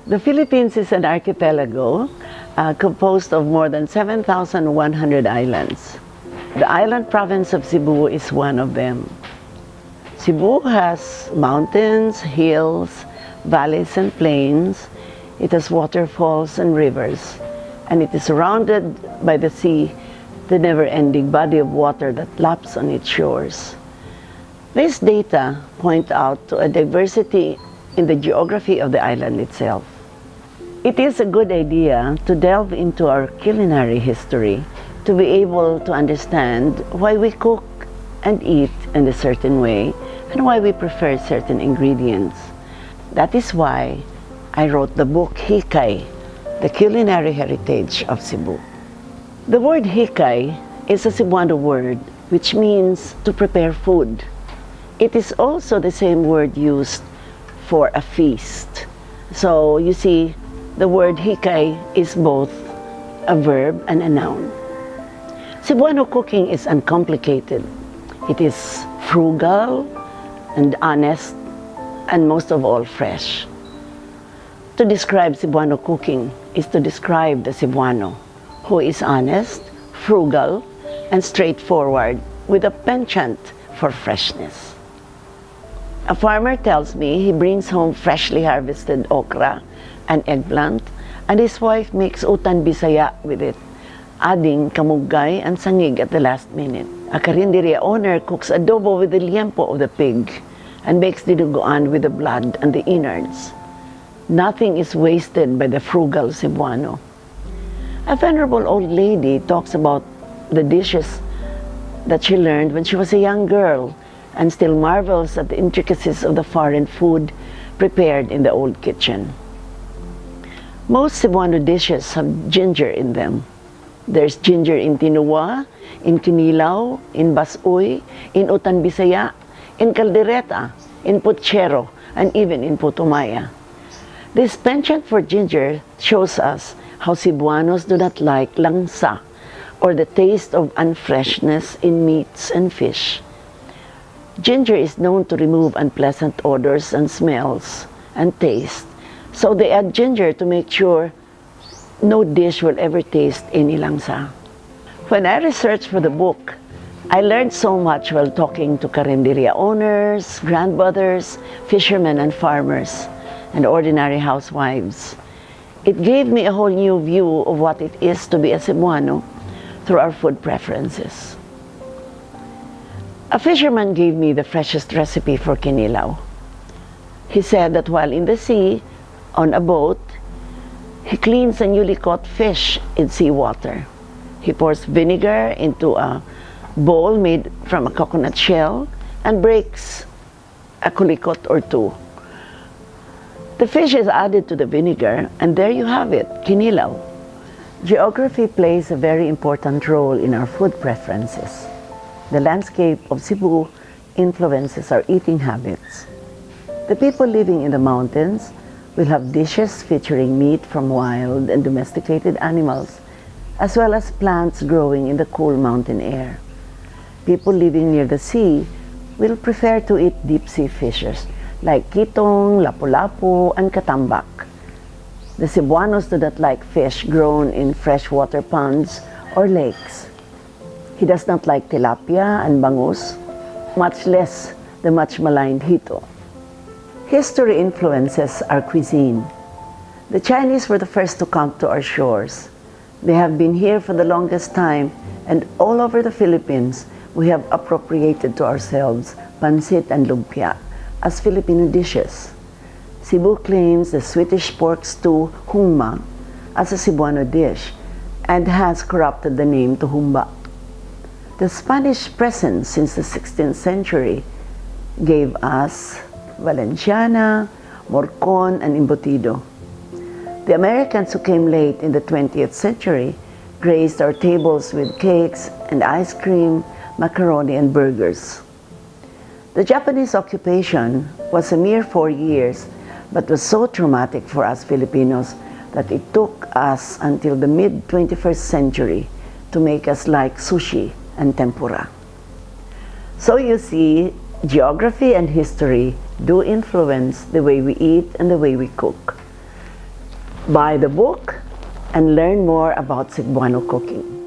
The Philippines is an archipelago composed of more than 7,100 islands. The island province of Cebu is one of them. Cebu has mountains, hills, valleys and plains. It has waterfalls and rivers, and it is surrounded by the sea, the never-ending body of water that laps on its shores. These data point out to a diversity in the geography of the island itself. It is a good idea to delve into our culinary history to be able to understand why we cook and eat in a certain way and why we prefer certain ingredients. That is why I wrote the book Hikay, The Culinary Heritage of Cebu. The word Hikay is a Cebuano word which means to prepare food. It is also the same word used for a feast. So you see, the word Hikay is both a verb and a noun. Cebuano cooking is uncomplicated. It is frugal and honest, and most of all, fresh. To describe Cebuano cooking is to describe the Cebuano, who is honest, frugal, and straightforward with a penchant for freshness. A farmer tells me he brings home freshly harvested okra and eggplant, and his wife makes utan bisaya with it, adding kamuggay and sangig at the last minute. A carinderia owner cooks adobo with the liempo of the pig and makes dinuguan with the blood and the innards. Nothing is wasted by the frugal Cebuano. A venerable old lady talks about the dishes that she learned when she was a young girl and still marvels at the intricacies of the foreign food prepared in the old kitchen. Most Cebuano dishes have ginger in them. There's ginger in tinua, in kinilaw, in basuy, in utan bisaya, in caldereta, in puchero, and even in putumaya. This penchant for ginger shows us how Cebuanos do not like langsa, or the taste of unfreshness in meats and fish. Ginger is known to remove unpleasant odors and smells and taste, so they add ginger to make sure no dish will ever taste any langsa. When I researched for the book, I learned so much while talking to carinderia owners, grandmothers, fishermen and farmers, and ordinary housewives. It gave me a whole new view of what it is to be a Cebuano through our food preferences. A fisherman gave me the freshest recipe for kinilaw. He said that while in the sea, on a boat, he cleans a newly caught fish in seawater. He pours vinegar into a bowl made from a coconut shell and breaks a kulikot or two. The fish is added to the vinegar, and there you have it, kinilaw. Geography plays a very important role in our food preferences. The landscape of Cebu influences our eating habits. The people living in the mountains will have dishes featuring meat from wild and domesticated animals, as well as plants growing in the cool mountain air. People living near the sea will prefer to eat deep-sea fishes like kitong, lapu-lapu, and katambak. The Cebuanos do not like fish grown in freshwater ponds or lakes. He does not like tilapia and bangus, much less the much maligned hito. History influences our cuisine. The Chinese were the first to come to our shores. They have been here for the longest time, and all over the Philippines, we have appropriated to ourselves pancit and lumpia as Filipino dishes. Cebu claims the Swedish pork stew humba as a Cebuano dish and has corrupted the name to humba. The Spanish presence since the 16th century gave us Valenciana, morcon, and embutido. The Americans who came late in the 20th century graced our tables with cakes and ice cream, macaroni, and burgers. The Japanese occupation was a mere 4 years, but was so traumatic for us Filipinos that it took us until the mid-21st century to make us like sushi and tempura. So you see, geography and history do influence the way we eat and the way we cook. Buy the book and learn more about Cebuano cooking.